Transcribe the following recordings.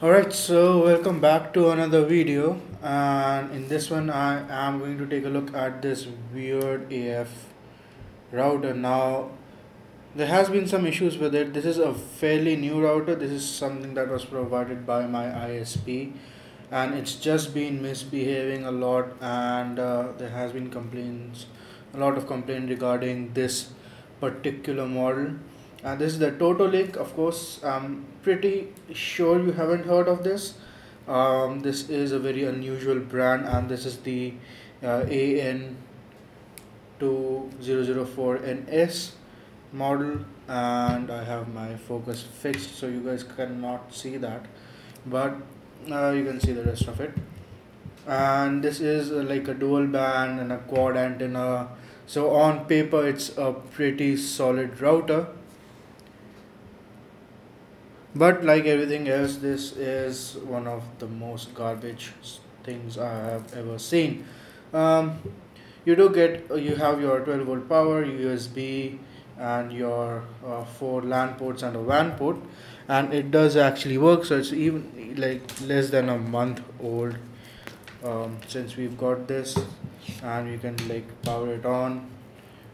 Alright, so welcome back to another video, and in this one I am going to take a look at this weird AF router. Now there has been some issues with it. This is a fairly new router. This is something that was provided by my ISP, and it's just been misbehaving a lot, and there has been complaints, a lot of complaint regarding this particular model. And this is the TotoLink. Of course, I'm pretty sure you haven't heard of this. This is a very unusual brand, and this is the A2004NS model, and I have my focus fixed so you guys cannot see that, but you can see the rest of it. And this is like a dual band and a quad antenna, so on paper it's a pretty solid router, but like everything else, this is one of the most garbage things I have ever seen. um, you have your 12-volt power, USB, and your four LAN ports and a WAN port, and it does actually work. So it's even like less than a month old since we've got this, and you can like power it on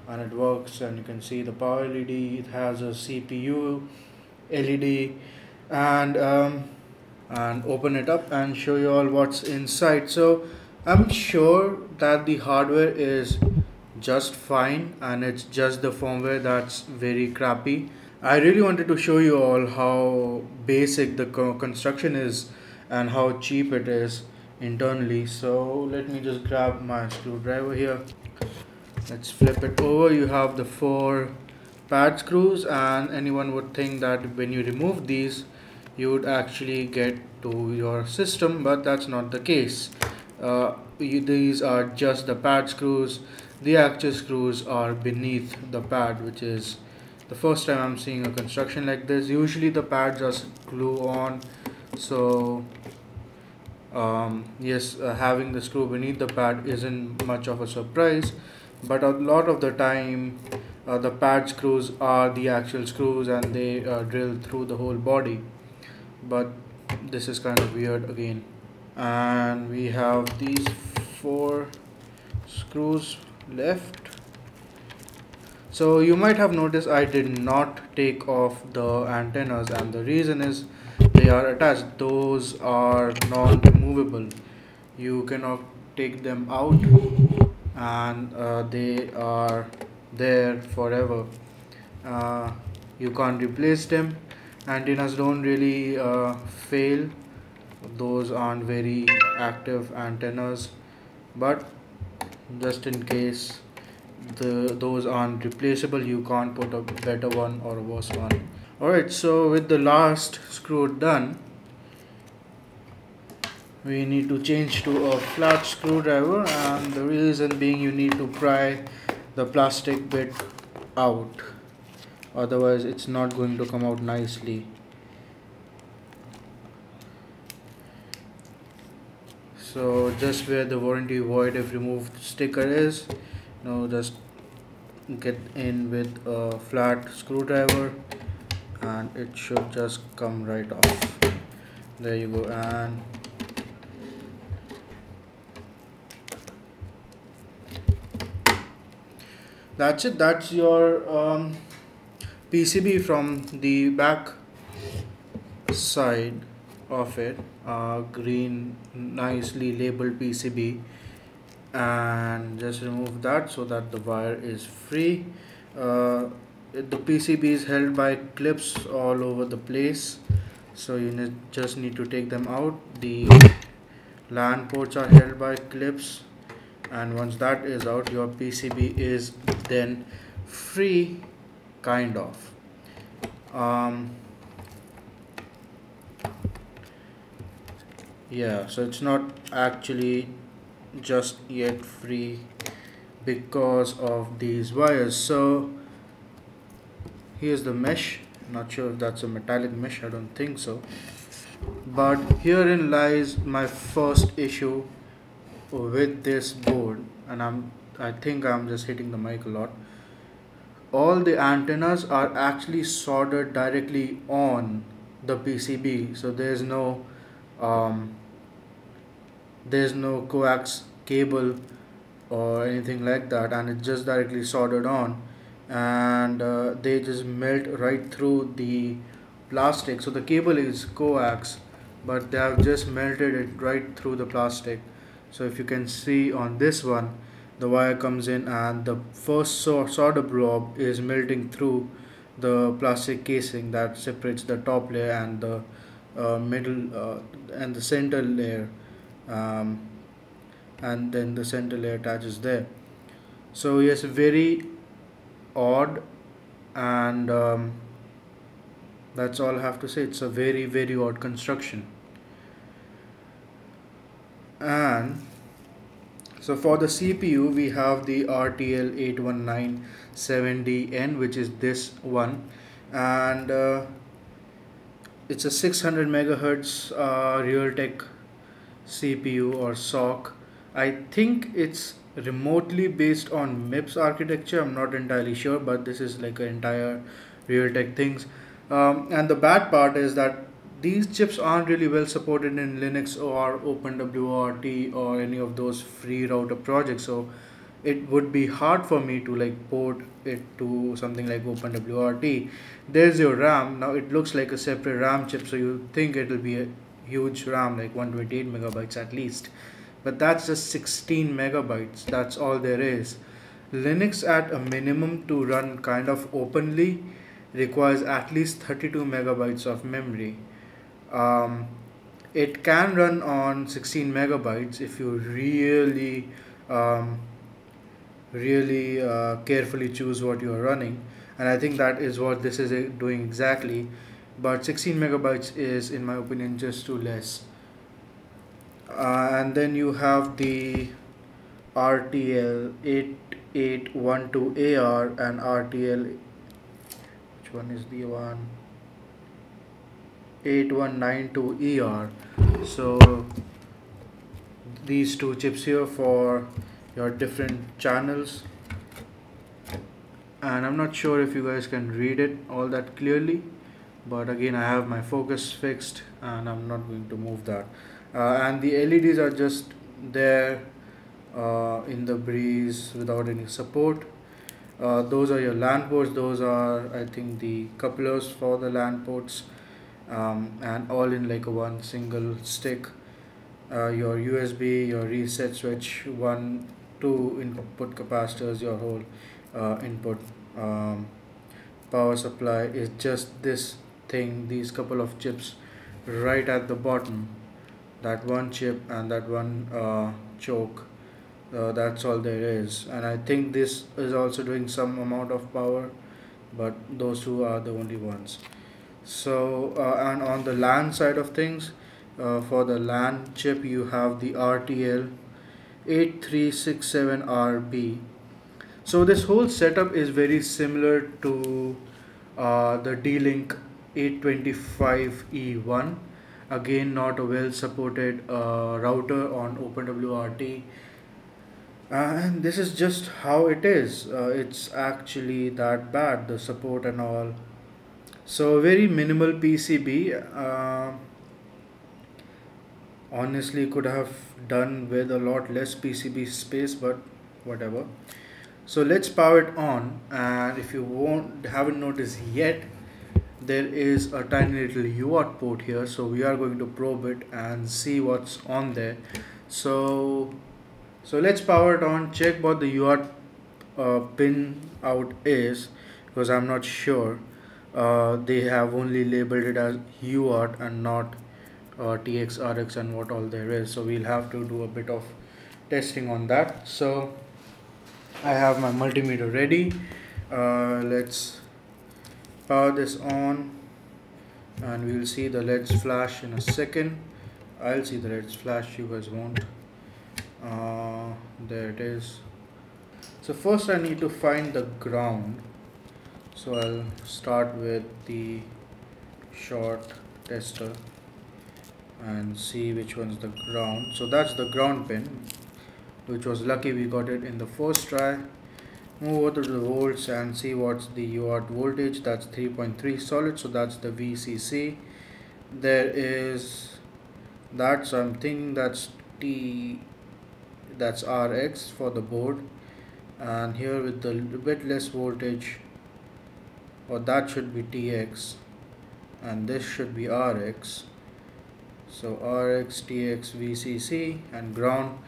and it works, and you can see the power LED. It has a CPU LED, and open it up and show you all what's inside. So I'm sure that the hardware is just fine, and it's just the firmware that's very crappy. I really wanted to show you all how basic the construction is and how cheap it is internally. So let me just grab my screwdriver here. Let's flip it over. You have the four pad screws, and anyone would think that when you remove these you would actually get to your system, but that's not the case. These are just the pad screws. The actual screws are beneath the pad, which is the first time I'm seeing a construction like this. Usually the pads are glue on, so yes, having the screw beneath the pad isn't much of a surprise, but a lot of the time the pad screws are the actual screws, and they drill through the whole body. But this is kind of weird again. And we have these four screws left. So you might have noticed I did not take off the antennas, and the reason is they are attached. Those are non-removable. You cannot take them out, and they are there forever. uh, you can't replace them. Antennas don't really fail. Those aren't very active antennas, but just in case those aren't replaceable, you can't put a better one or a worse one. Alright, so with the last screw done, we need to change to a flat screwdriver, and the reason being you need to pry the plastic bit out, otherwise it's not going to come out nicely. So just where the warranty void if removed sticker is, now just get in with a flat screwdriver, and it should just come right off. There you go. And that's it. That's your PCB from the back side of it. Green nicely labeled PCB, and just remove that so that the wire is free. The PCB is held by clips all over the place, so you just need to take them out. The LAN ports are held by clips, and once that is out, your PCB is then free, kind of. Yeah, so it's not actually just yet free because of these wires. So here's the mesh. Not sure if that's a metallic mesh, I don't think so, but herein lies my first issue with this board. And I think I'm just hitting the mic a lot. All the antennas are actually soldered directly on the PCB, so there's no um, there's no coax cable or anything like that, and it's just directly soldered on, and they just melt right through the plastic. So the cable is coax, but they have just melted it right through the plastic. So if you can see on this one, the wire comes in and the first solder blob is melting through the plastic casing that separates the top layer and the middle and the center layer, um, and then the center layer attaches there. So yes, very odd, and that's all I have to say. It's a very odd construction. And so for the CPU, we have the RTL8197DN, which is this one, and it's a 600 megahertz Realtek CPU or SoC. I think it's remotely based on MIPS architecture. I'm not entirely sure, but this is like an entire Realtek things. And the bad part is that these chips aren't really well supported in Linux or OpenWRT or any of those free router projects. So it would be hard for me to like port it to something like OpenWRT. There's your RAM. Now it looks like a separate RAM chip, so you think it'll be a huge RAM like 128 megabytes at least, but that's just 16 megabytes. That's all there is. Linux at a minimum to run kind of openly requires at least 32 megabytes of memory. It can run on 16 megabytes if you um, really carefully choose what you are running, and I think that is what this is doing exactly. But 16 megabytes is, in my opinion, just too less. And then you have the RTL8812AR and RTL, which one is the one? 8192ER. So these two chips here for your different channels, and I'm not sure if you guys can read it all that clearly, but again, I have my focus fixed and I'm not going to move that. And the LEDs are just there in the breeze without any support. Those are your LAN ports. Those are, I think, the couplers for the LAN ports, and all in like a one single stick. Your USB, your reset switch, two input capacitors, your whole input power supply is just this thing, these couple of chips right at the bottom, that one chip and that one choke. That's all there is, and I think this is also doing some amount of power, but those two are the only ones. So and on the LAN side of things, for the LAN chip you have the RTL8367RB. So this whole setup is very similar to the D-Link 825E1. Again, not a well supported router on OpenWRT, and this is just how it is. It's actually that bad, the support and all. So very minimal PCB. Honestly, could have done with a lot less PCB space, but whatever. So let's power it on, and if you haven't noticed yet, there is a tiny little UART port here, so we are going to probe it and see what's on there. So let's power it on, check what the UART pin out is, because I'm not sure. They have only labeled it as UART and not TX, RX and what all there is, so we'll have to do a bit of testing on that. So I have my multimeter ready. Let's power this on and we'll see the LEDs flash in a second. I'll see the LEDs flash, you guys won't. There it is. So first I need to find the ground, so I'll start with the short tester and see which one's the ground. So that's the ground pin, which was lucky we got it in the first try. Move over to the volts and see what's the UART voltage. That's 3.3 solid, so that's the VCC. There is That's I'm thinking T that's RX for the board, and here with the bit less voltage, or that should be TX, and this should be RX. So RX, TX, VCC, and ground.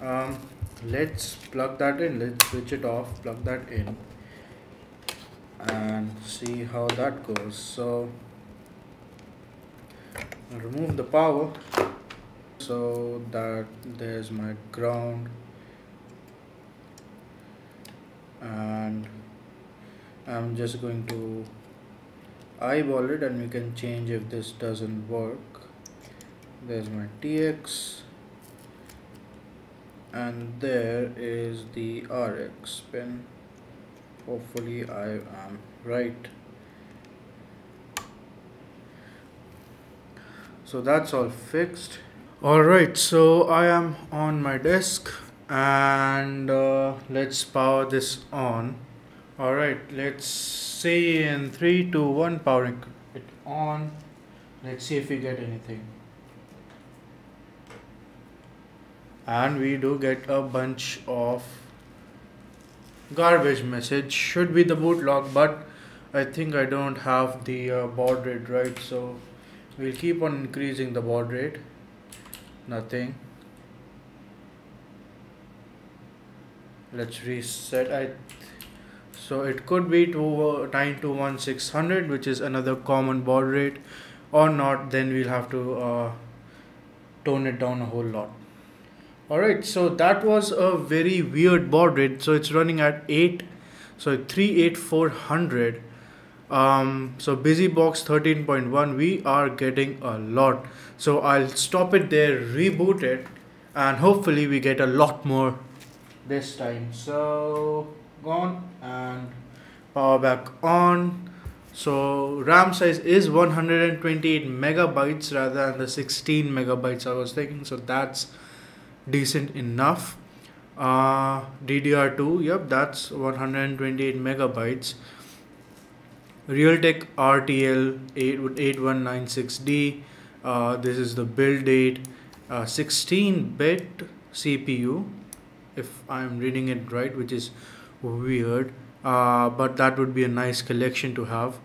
um, let's plug that in, let's switch it off, plug that in, and see how that goes. So I'll remove the power so that there's my ground, and I'm just going to eyeball it, and we can change if this doesn't work. There's my TX, and there is the RX pin. Hopefully I am right. So that's all fixed. Alright, so I am on my desk, and let's power this on. Alright, let's see in 3, 2, 1, powering it on. Let's see if we get anything. And we do get a bunch of garbage message. Should be the boot log, but I think I don't have the baud rate right, so we'll keep on increasing the baud rate. Nothing. Let's reset. So it could be to 921600, which is another common baud rate, or not, then we'll have to tone it down a whole lot. Alright, so that was a very weird baud rate. So it's running at 38400. So BusyBox 13.1, we are getting a lot. So I'll stop it there, reboot it, and hopefully we get a lot more this time. So gone, and power back on. So RAM size is 128 megabytes rather than the 16 megabytes I was thinking, so that's decent enough. DDR2, yep, that's 128 megabytes. Realtek RTL8197D. This is the build date. 16-bit CPU, if I'm reading it right, which is weird, but that would be a nice collection to have.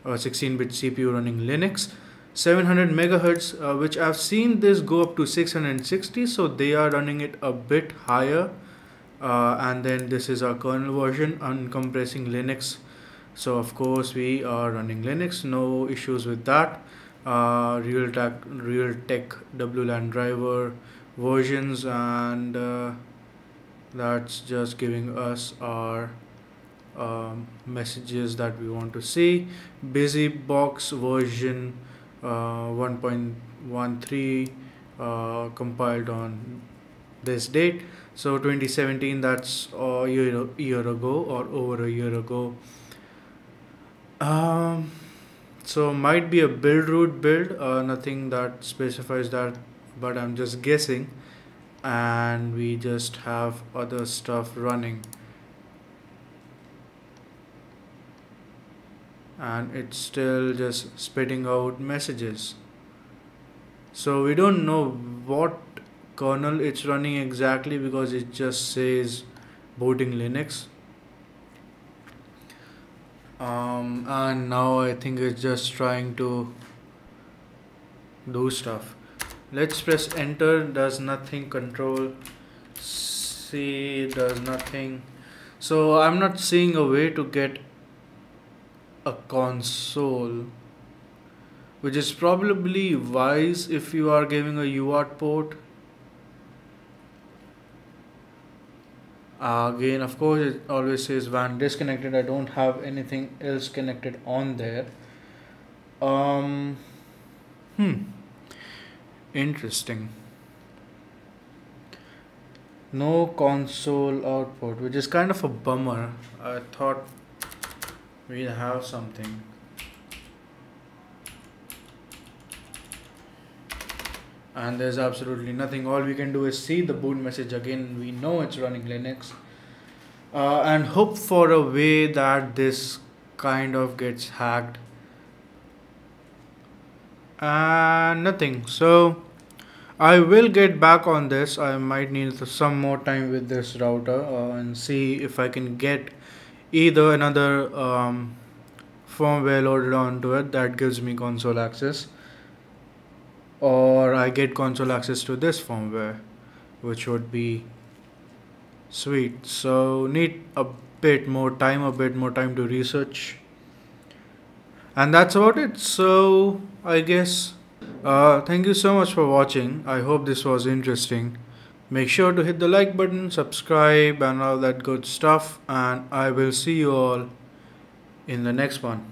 16-bit CPU running Linux. 700 megahertz, which I've seen this go up to 660, so they are running it a bit higher. And then this is our kernel version, uncompressing Linux. So of course we are running Linux, no issues with that. Realtek WLAN driver versions, and that's just giving us our messages that we want to see. BusyBox version 1.13 compiled on this date, so 2017, that's a year ago or over a year ago. So might be a build root build, nothing that specifies that, but I'm just guessing, and we just have other stuff running, and it's still just spitting out messages. So we don't know what kernel it's running exactly, because it just says booting Linux. And now I think it's just trying to do stuff. Let's press enter, does nothing. Control C, does nothing. So I'm not seeing a way to get a console, which is probably wise if you are giving a UART port. Again, of course, it always says WAN disconnected. I don't have anything else connected on there. Interesting. No console output, which is kind of a bummer. I thought we'd have something. And there's absolutely nothing. All we can do is see the boot message again. We know it's running Linux, and hope for a way that this kind of gets hacked, and nothing. So I will get back on this. I might need some more time with this router and see if I can get either another firmware loaded onto it that gives me console access, or I get console access to this firmware, which would be sweet. So need a bit more time to research, and that's about it. So I guess thank you so much for watching. I hope this was interesting. Make sure to hit the like button, subscribe, and all that good stuff, and I will see you all in the next one.